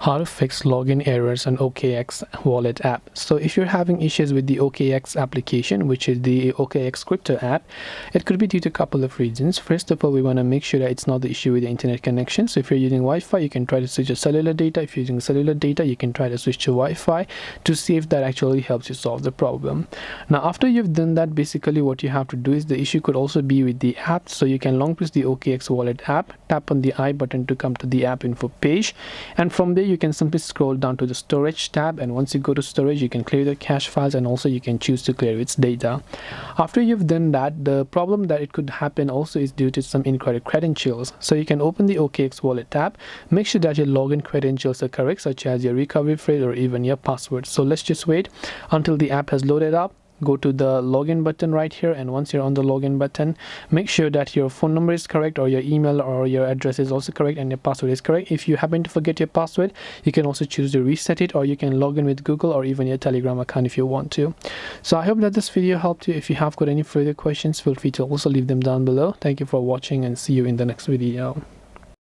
How to fix login errors on OKX Wallet app. So if you're having issues with the OKX application, which is the OKX crypto app, it could be due to a couple of reasons. First of all, we want to make sure that it's not the issue with the internet connection. So if you're using Wi-Fi, you can try to switch to cellular data. If you're using cellular data, you can try to switch to Wi-Fi to see if that actually helps you solve the problem. Now after you've done that, basically what you have to do is the issue could also be with the app. So you can long press the OKX Wallet app, tap on the I button to come to the app info page, and from there you can simply scroll down to the storage tab, and once you go to storage you can clear the cache files, and also you can choose to clear its data. After you've done that, the problem that it could happen also is due to some incorrect credentials. So you can open the OKX Wallet tab, make sure that your login credentials are correct, such as your recovery phrase or even your password. So let's just wait until the app has loaded up. Go to the login button right here, and once you're on the login button, make sure that your phone number is correct, or your email or your address is also correct, and your password is correct. If you happen to forget your password, you can also choose to reset it, or you can log in with Google or even your Telegram account if you want to. So I hope that this video helped you. If you have got any further questions, feel free to also leave them down below. Thank you for watching, and see you in the next video.